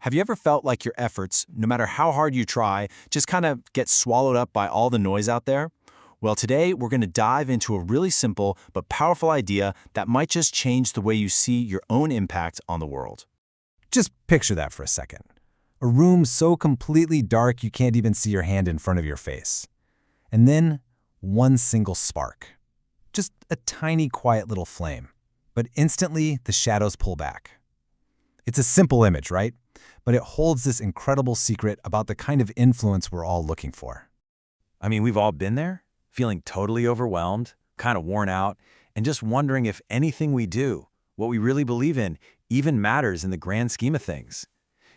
Have you ever felt like your efforts, no matter how hard you try, just kind of get swallowed up by all the noise out there? Well, today we're going to dive into a really simple but powerful idea that might just change the way you see your own impact on the world. Just picture that for a second. A room so completely dark you can't even see your hand in front of your face. And then one single spark. Just a tiny, quiet little flame. But instantly, the shadows pull back. It's a simple image, right? But it holds this incredible secret about the kind of influence we're all looking for. I mean, we've all been there, feeling totally overwhelmed, kind of worn out, and just wondering if anything we do, what we really believe in, even matters in the grand scheme of things.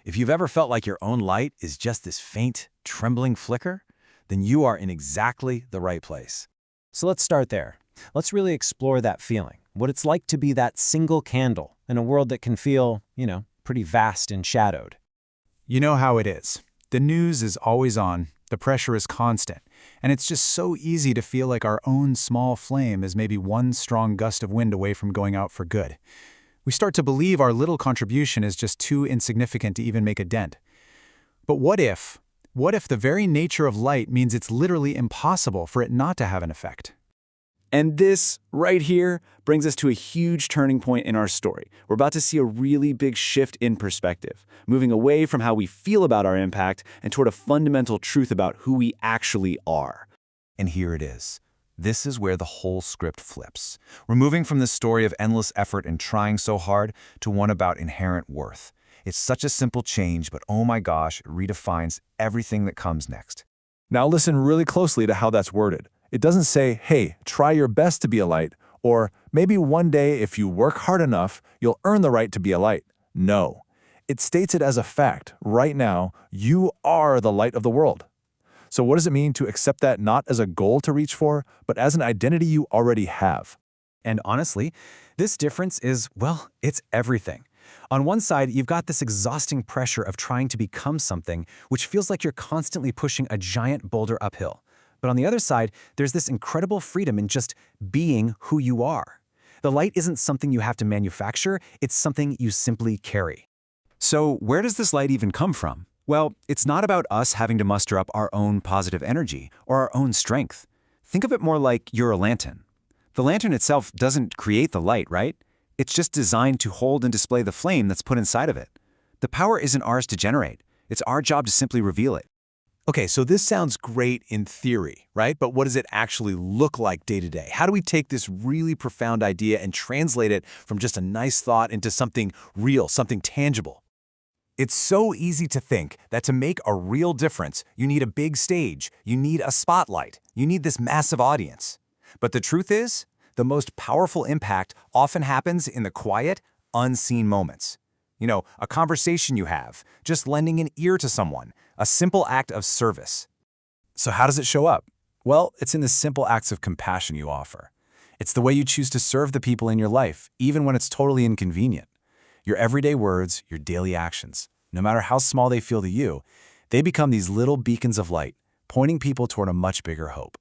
If you've ever felt like your own light is just this faint, trembling flicker, then you are in exactly the right place. So let's start there. Let's really explore that feeling, what it's like to be that single candle in a world that can feel, pretty vast and shadowed. You know how it is. The news is always on, the pressure is constant, and it's just so easy to feel like our own small flame is maybe one strong gust of wind away from going out for good. We start to believe our little contribution is just too insignificant to even make a dent. But what if the very nature of light means it's literally impossible for it not to have an effect? And this, right here, brings us to a huge turning point in our story. We're about to see a really big shift in perspective, moving away from how we feel about our impact and toward a fundamental truth about who we actually are. And here it is. This is where the whole script flips. We're moving from the story of endless effort and trying so hard to one about inherent worth. It's such a simple change, but oh my gosh, it redefines everything that comes next. Now listen really closely to how that's worded. It doesn't say, hey, try your best to be a light, or maybe one day if you work hard enough, you'll earn the right to be a light. No. It states it as a fact. Right now, you are the light of the world. So what does it mean to accept that not as a goal to reach for, but as an identity you already have? And honestly, this difference is, well, it's everything. On one side, you've got this exhausting pressure of trying to become something, which feels like you're constantly pushing a giant boulder uphill. But on the other side, there's this incredible freedom in just being who you are. The light isn't something you have to manufacture, it's something you simply carry. So where does this light even come from? Well, it's not about us having to muster up our own positive energy or our own strength. Think of it more like you're a lantern. The lantern itself doesn't create the light, right? It's just designed to hold and display the flame that's put inside of it. The power isn't ours to generate. It's our job to simply reveal it. Okay, so this sounds great in theory, right? But what does it actually look like day to day? How do we take this really profound idea and translate it from just a nice thought into something real, something tangible? It's so easy to think that to make a real difference, you need a big stage, you need a spotlight, you need this massive audience. But the truth is, the most powerful impact often happens in the quiet, unseen moments. A conversation you have, just lending an ear to someone, a simple act of service. So how does it show up? Well, it's in the simple acts of compassion you offer. It's the way you choose to serve the people in your life, even when it's totally inconvenient. Your everyday words, your daily actions, no matter how small they feel to you, they become these little beacons of light, pointing people toward a much bigger hope.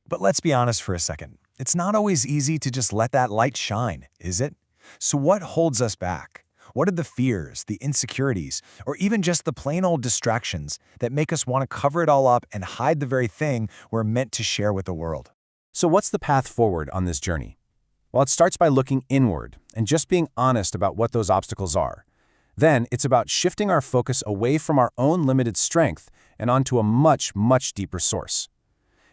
But let's be honest for a second. It's not always easy to just let that light shine, is it? So what holds us back? What are the fears, the insecurities, or even just the plain old distractions that make us want to cover it all up and hide the very thing we're meant to share with the world? So what's the path forward on this journey? Well, it starts by looking inward and just being honest about what those obstacles are. Then it's about shifting our focus away from our own limited strength and onto a much, much deeper source.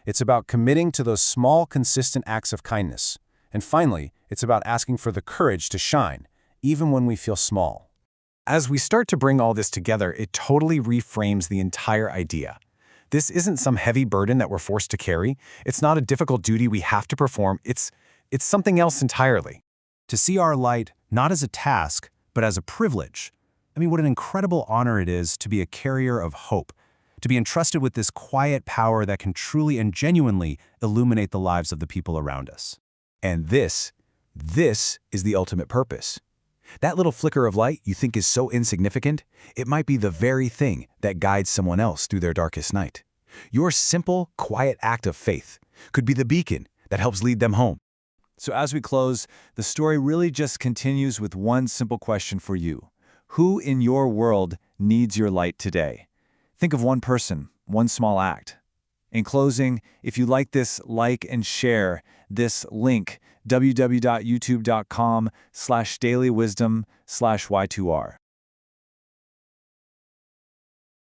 It's about committing to those small, consistent acts of kindness. And finally, it's about asking for the courage to shine, even when we feel small. As we start to bring all this together, it totally reframes the entire idea. This isn't some heavy burden that we're forced to carry. It's not a difficult duty we have to perform. It's something else entirely. To see our light not as a task, but as a privilege. I mean, what an incredible honor it is to be a carrier of hope, to be entrusted with this quiet power that can truly and genuinely illuminate the lives of the people around us. And this is the ultimate purpose. That little flicker of light you think is so insignificant, it might be the very thing that guides someone else through their darkest night. Your simple, quiet act of faith could be the beacon that helps lead them home. So as we close, the story really just continues with one simple question for you. Who in your world needs your light today? Think of one person, one small act. In closing, if you like this, like and share this link, www.youtube.com/dailywisdom/y2r.